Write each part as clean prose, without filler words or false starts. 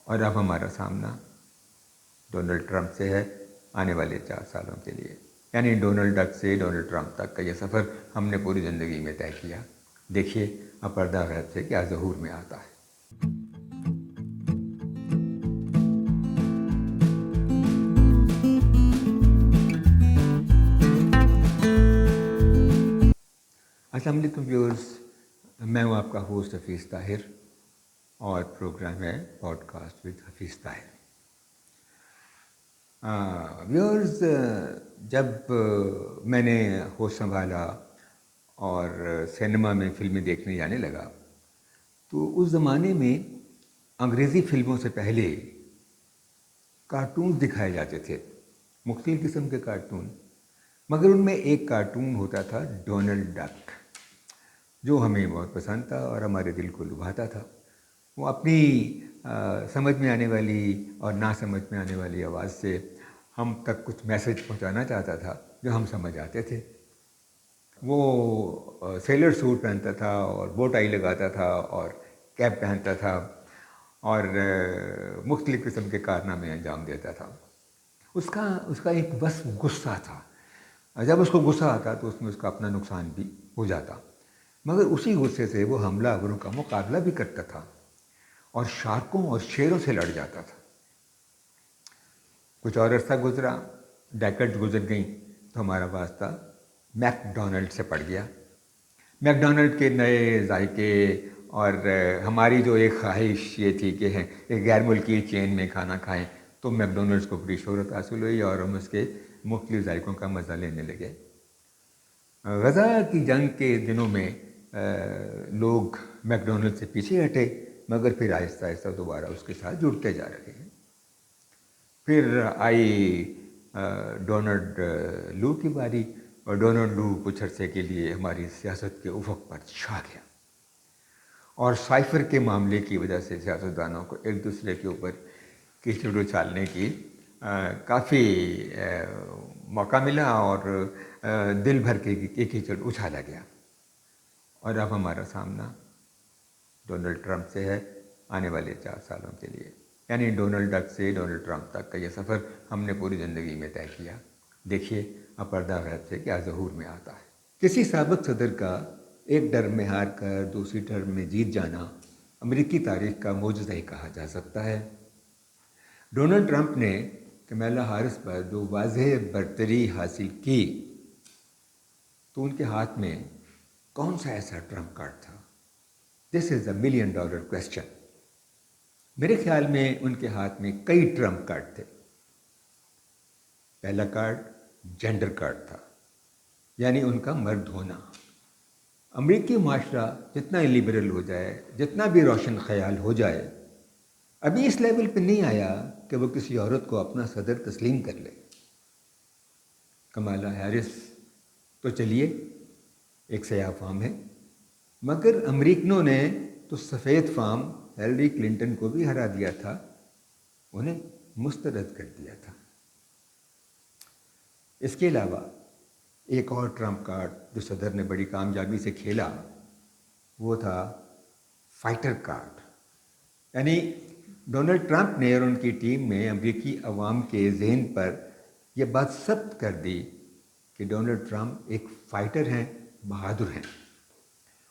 اور اب ہمارا سامنا ڈونلڈ ٹرمپ سے ہے آنے والے 4 سالوں کے لیے، یعنی ڈونلڈ ڈک سے ڈونلڈ ٹرمپ تک کا یہ سفر ہم نے پوری زندگی میں طے کیا۔ دیکھیے اب پردہ غیب سے کیا ظہور میں آتا ہے۔ السلام علیکم ویورز، میں ہوں آپ کا ہوسٹ حفیظ طاہر اور پروگرام ہے podcast with Hafeez Tahir. Viewers, جب میں نے ہوش سنبھالا اور سینما میں فلمیں دیکھنے جانے لگا تو اس زمانے میں انگریزی فلموں سے پہلے کارٹونز دکھائے جاتے تھے، مختلف قسم کے کارٹون، مگر ان میں ایک کارٹون ہوتا تھا ڈونلڈ ڈک، جو ہمیں بہت پسند تھا اور ہمارے دل کو لبھاتا تھا۔ وہ اپنی سمجھ میں آنے والی اور نہ سمجھ میں آنے والی آواز سے ہم تک کچھ میسج پہنچانا چاہتا تھا جو ہم سمجھ آتے تھے۔ وہ سیلر سوٹ پہنتا تھا اور بو ٹائی لگاتا تھا اور کیپ پہنتا تھا اور مختلف قسم کے کارنامے انجام دیتا تھا۔ اس کا ایک بس غصہ تھا، جب اس کو غصہ آتا تو اس میں اس کا اپنا نقصان بھی ہو جاتا، مگر اسی غصے سے وہ حملہ آوروں کا مقابلہ بھی کرتا تھا اور شارکوں اور شیروں سے لڑ جاتا تھا۔ کچھ اور عرصہ گزرا، ڈیکڈ گزر گئیں، تو ہمارا واسطہ میک ڈونلڈ سے پڑ گیا۔ میک ڈونلڈ کے نئے ذائقے اور ہماری جو ایک خواہش یہ تھی کہ ایک غیر ملکی چین میں کھانا کھائیں، تو میک ڈونلڈس کو بڑی شہرت حاصل ہوئی اور ہم اس کے مختلف ذائقوں کا مزہ لینے لگے۔ غزہ کی جنگ کے دنوں میں لوگ میک ڈونلڈ سے پیچھے ہٹے، مگر پھر آہستہ آہستہ دوبارہ اس کے ساتھ جڑتے جا رہے ہیں۔ پھر آئی ڈونلڈ لو کی باری، اور ڈونلڈ لو کچھ عرصے کے لیے ہماری سیاست کے افق پر چھا گیا، اور سائفر کے معاملے کی وجہ سے سیاستدانوں کو ایک دوسرے کے اوپر کیچڑ اچھالنے کی کافی موقع ملا اور دل بھر کے کیچڑ اچھالا گیا۔ اور اب ہمارا سامنا ڈونلڈ ٹرمپ سے ہے آنے والے 4 سالوں کے لیے، یعنی ڈونلڈ ڈک سے ڈونلڈ ٹرمپ تک کا یہ سفر ہم نے پوری زندگی میں طے کیا۔ دیکھیے اب پردہ غیب سے کیا ظہور میں آتا ہے۔ کسی سابق صدر کا ایک ٹرم میں ہار کر دوسری ٹرم میں جیت جانا امریکی تاریخ کا معجزہ ہی کہا جا سکتا ہے۔ ڈونلڈ ٹرمپ نے کمیلا ہیرس پر جو واضح برتری حاصل کی، تو ان کے ہاتھ میں کون سا ایسا ٹرمپ کارڈ تھا؟ دس از اے $1 ملین کویسچن۔ میرے خیال میں ان کے ہاتھ میں کئی ٹرمپ کارڈ تھے۔ پہلا کارڈ جینڈر کارڈ تھا، یعنی ان کا مرد ہونا۔ امریکی معاشرہ جتنا لبرل ہو جائے، جتنا بھی روشن خیال ہو جائے، ابھی اس لیول پہ نہیں آیا کہ وہ کسی عورت کو اپنا صدر تسلیم کر لے۔ کمالا ہیرس تو چلیے ایک سیاہ فام ہے، مگر امریکنوں نے تو سفید فام ہیلری کلنٹن کو بھی ہرا دیا تھا، انہیں مسترد کر دیا تھا۔ اس کے علاوہ ایک اور ٹرمپ کارڈ جو صدر نے بڑی کامیابی سے کھیلا، وہ تھا فائٹر کارڈ، یعنی ڈونلڈ ٹرمپ نے اور ان کی ٹیم نے امریکی عوام کے ذہن پر یہ بات ثبت کر دی کہ ڈونلڈ ٹرمپ ایک فائٹر ہیں، بہادر ہیں۔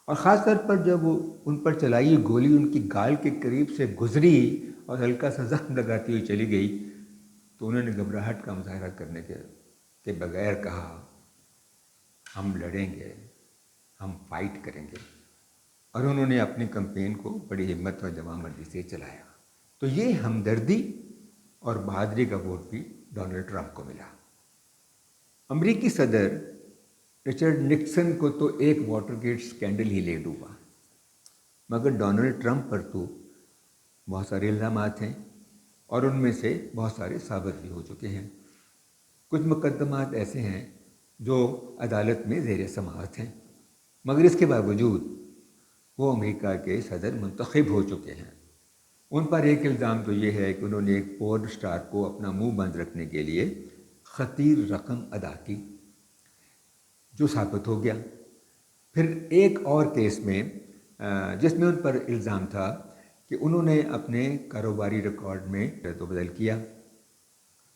اور خاص طور پر جب وہ ان پر چلائی گولی ان کی گال کے قریب سے گزری اور ہلکا سا زخم لگاتی ہوئی چلی گئی، تو انہوں نے گھبراہٹ کا مظاہرہ کرنے کے بغیر کہا، ہم لڑیں گے، ہم فائٹ کریں گے، اور انہوں نے اپنی کمپین کو بڑی ہمت و جمامردی سے چلایا۔ تو یہ ہمدردی اور بہادری کا ووٹ بھی ڈونلڈ ٹرمپ کو ملا۔ امریکی صدر رچرڈ نکسن کو تو ایک واٹر گیٹ اسکینڈل ہی لے ڈوبا، مگر ڈونلڈ ٹرمپ پر تو بہت سارے الزامات ہیں اور ان میں سے بہت سارے ثابت بھی ہو چکے ہیں۔ کچھ مقدمات ایسے ہیں جو عدالت میں زیر سماعت ہیں، مگر اس کے باوجود وہ امریکہ کے صدر منتخب ہو چکے ہیں۔ ان پر ایک الزام تو یہ ہے کہ انہوں نے ایک پورن سٹار کو اپنا منہ بند رکھنے کے لیے خطیر رقم ادا کی، جو ثابت ہو گیا۔ پھر ایک اور کیس میں جس میں ان پر الزام تھا کہ انہوں نے اپنے کاروباری ریکارڈ میں رد و بدل کیا،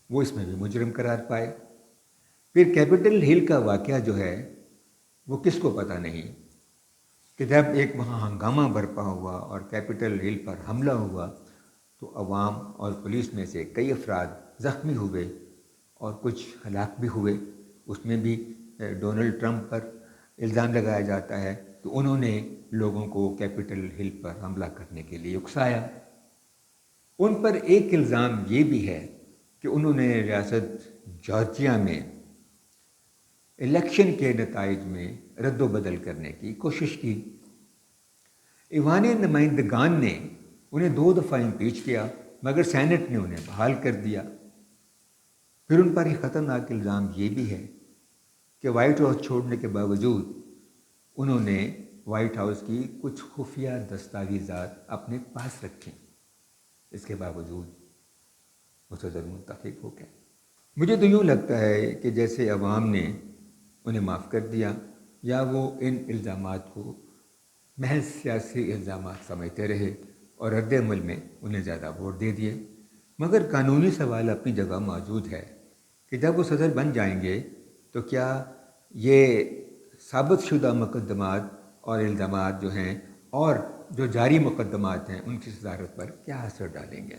وہ اس میں بھی مجرم قرار پائے۔ پھر کیپٹل ہل کا واقعہ جو ہے وہ کس کو پتہ نہیں کہ جب ایک وہاں ہنگامہ برپا ہوا اور کیپٹل ہل پر حملہ ہوا تو عوام اور پولیس میں سے کئی افراد زخمی ہوئے اور کچھ ہلاک بھی ہوئے۔ اس میں بھی ڈونلڈ ٹرمپ پر الزام لگایا جاتا ہے کہ انہوں نے لوگوں کو کیپٹل ہل پر حملہ کرنے کے لیے اکسایا۔ ان پر ایک الزام یہ بھی ہے کہ انہوں نے ریاست جارجیا میں الیکشن کے نتائج میں رد و بدل کرنے کی کوشش کی۔ ایوان نمائندگان نے انہیں 2 دفعہ امپیچ کیا مگر سینٹ نے انہیں بحال کر دیا۔ پھر ان پر ایک خطرناک الزام یہ بھی ہے کہ وائٹ ہاؤس چھوڑنے کے باوجود انہوں نے وائٹ ہاؤس کی کچھ خفیہ دستاویزات اپنے پاس رکھیں، اس کے باوجود وہ صدر منتخب ہو گئے۔ مجھے تو یوں لگتا ہے کہ جیسے عوام نے انہیں معاف کر دیا یا وہ ان الزامات کو محض سیاسی الزامات سمجھتے رہے اور رد عمل میں انہیں زیادہ ووٹ دے دیے۔ مگر قانونی سوال اپنی جگہ موجود ہے کہ جب وہ صدر بن جائیں گے تو کیا یہ ثابت شدہ مقدمات اور الزامات جو ہیں اور جو جاری مقدمات ہیں ان کی صدارت پر کیا اثر ڈالیں گے؟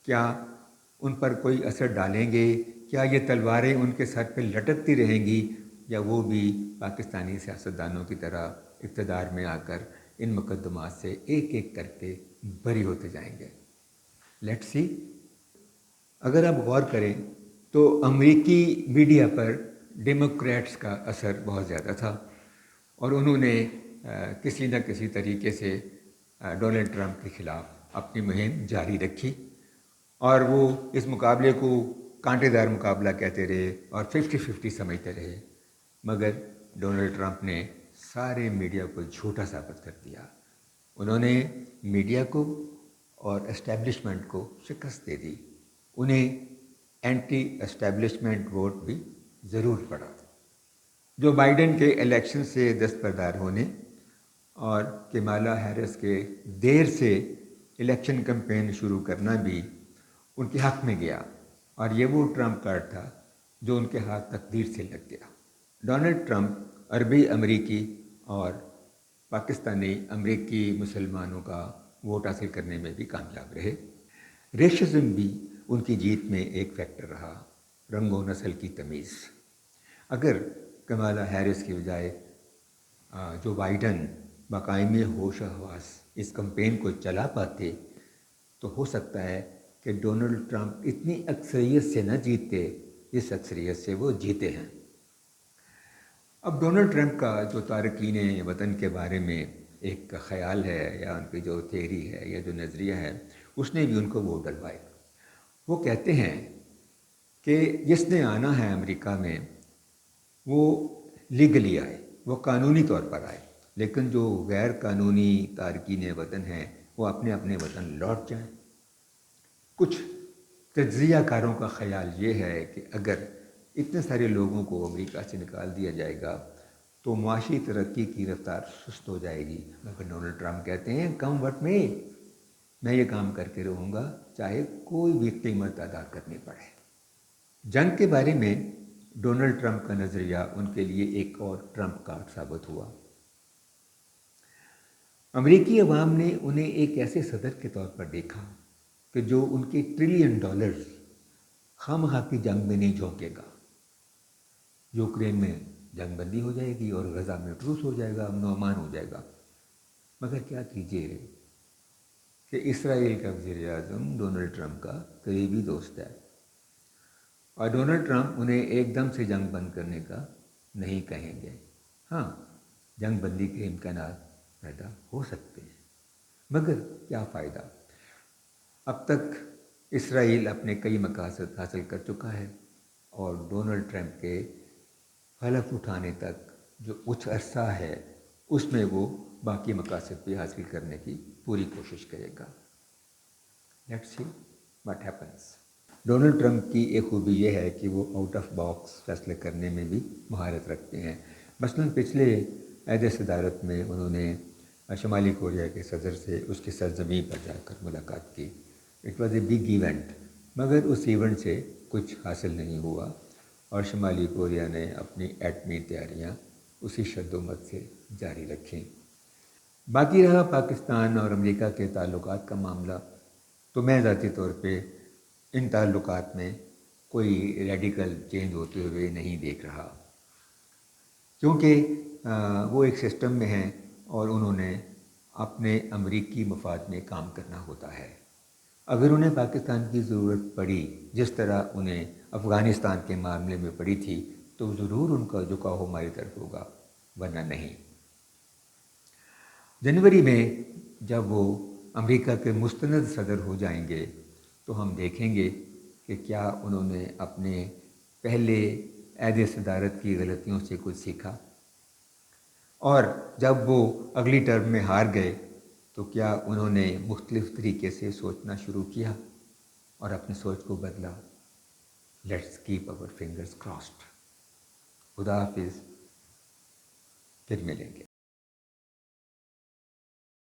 کیا ان پر کوئی اثر ڈالیں گے؟ کیا یہ تلواریں ان کے سر پہ لٹکتی رہیں گی یا وہ بھی پاکستانی سیاستدانوں کی طرح اقتدار میں آ کر ان مقدمات سے ایک ایک کر کے بری ہوتے جائیں گے؟ Let's see. اگر آپ غور کریں تو امریکی میڈیا پر ڈیموکریٹس کا اثر بہت زیادہ تھا اور انہوں نے کسی نہ کسی طریقے سے ڈونلڈ ٹرمپ کے خلاف اپنی مہم جاری رکھی اور وہ اس مقابلے کو کانٹے دار مقابلہ کہتے رہے اور 50-50 سمجھتے رہے، مگر ڈونلڈ ٹرمپ نے سارے میڈیا کو جھوٹا ثابت کر دیا۔ انہوں نے میڈیا کو اور اسٹیبلشمنٹ کو شکست دے دی۔ انہیں اینٹی اسٹیبلشمنٹ ووٹ بھی ضرور پڑا۔ جو بائیڈن کے الیکشن سے دستبردار ہونے اور کمالا ہیرس کے دیر سے الیکشن کمپین شروع کرنا بھی ان کے حق میں گیا اور یہ وہ ٹرمپ کارڈ تھا جو ان کے ہاتھ تقدیر سے لگ گیا۔ ڈونلڈ ٹرمپ عربی امریکی اور پاکستانی امریکی مسلمانوں کا ووٹ حاصل کرنے میں بھی کامیاب رہے۔ ریشزم بھی ان کی جیت میں ایک فیکٹر رہا، رنگ و نسل کی تمیز۔ اگر کمالا ہیرس کی بجائے جو بائیڈن بقائم ہوش و حواس اس کمپین کو چلا پاتے تو ہو سکتا ہے کہ ڈونلڈ ٹرمپ اتنی اکثریت سے نہ جیتتے جس اکثریت سے وہ جیتے ہیں۔ اب ڈونلڈ ٹرمپ کا جو تارکین وطن کے بارے میں ایک خیال ہے یا ان کی جو تھیوری ہے یا جو نظریہ ہے، اس نے بھی ان کو ووٹ ڈلوائے۔ وہ کہتے ہیں کہ جس نے آنا ہے امریکہ میں وہ لیگلی آئے، وہ قانونی طور پر آئے، لیکن جو غیر قانونی تارکین وطن ہیں وہ اپنے اپنے وطن لوٹ جائیں۔ کچھ تجزیہ کاروں کا خیال یہ ہے کہ اگر اتنے سارے لوگوں کو امریکہ سے نکال دیا جائے گا تو معاشی ترقی کی رفتار سست ہو جائے گی، مگر ڈونلڈ ٹرمپ کہتے ہیں کم وٹ میں یہ کام کر کے رہوں گا چاہے کوئی بھی قیمت ادا کرنی پڑے۔ جنگ کے بارے میں ڈونلڈ ٹرمپ کا نظریہ ان کے لیے ایک اور ٹرمپ کارڈ ثابت ہوا۔ امریکی عوام نے انہیں ایک ایسے صدر کے طور پر دیکھا کہ جو ان کے $1 ٹریلین خواہ کی جنگ میں نہیں جھونکے گا۔ یوکرین میں جنگ بندی ہو جائے گی اور غزہ میں ٹروس ہو جائے گا، امن و امان ہو جائے گا۔ مگر کیا کیجیے کہ اسرائیل کا وزیر اعظم ڈونلڈ ٹرمپ کا قریبی دوست ہے اور ڈونلڈ ٹرمپ انہیں ایک دم سے جنگ بند کرنے کا نہیں کہیں گے۔ ہاں، جنگ بندی کے امکانات پیدا ہو سکتے ہیں، مگر کیا فائدہ؟ اب تک اسرائیل اپنے کئی مقاصد حاصل کر چکا ہے اور ڈونلڈ ٹرمپ کے حلف اٹھانے تک جو کچھ عرصہ ہے اس میں وہ باقی مقاصد بھی حاصل کرنے کی پوری کوشش کرے گا۔ Let's see what happens. Donald Trump کی ایک خوبی یہ ہے کہ وہ آؤٹ آف باکس فیصلے کرنے میں بھی مہارت رکھتے ہیں۔ مثلاً پچھلے عہد صدارت میں انہوں نے شمالی کوریا کے صدر سے اس کی سرزمین پر جا کر ملاقات کی. It was a big event, مگر اس ایونٹ سے کچھ حاصل نہیں ہوا اور شمالی کوریا نے اپنی ایٹمی تیاریاں اسی شد و مت سے جاری رکھیں. باقی رہا پاکستان اور امریکہ کے تعلقات کا معاملہ، تو میں ذاتی طور پہ ان تعلقات میں کوئی ریڈیکل چینج ہوتے ہوئے نہیں دیکھ رہا، کیونکہ وہ ایک سسٹم میں ہیں اور انہوں نے اپنے امریکی مفاد میں کام کرنا ہوتا ہے. اگر انہیں پاکستان کی ضرورت پڑی جس طرح انہیں افغانستان کے معاملے میں پڑی تھی تو ضرور ان کا جھکاؤ ہماری طرف ہوگا، ورنہ نہیں. جنوری میں جب وہ امریکہ کے مستند صدر ہو جائیں گے تو ہم دیکھیں گے کہ کیا انہوں نے اپنے پہلے عہد صدارت کی غلطیوں سے کچھ سیکھا، اور جب وہ اگلی ٹرم میں ہار گئے تو کیا انہوں نے مختلف طریقے سے سوچنا شروع کیا اور اپنی سوچ کو بدلا. Let's keep our fingers crossed. خدا حافظ، پھر ملیں گے.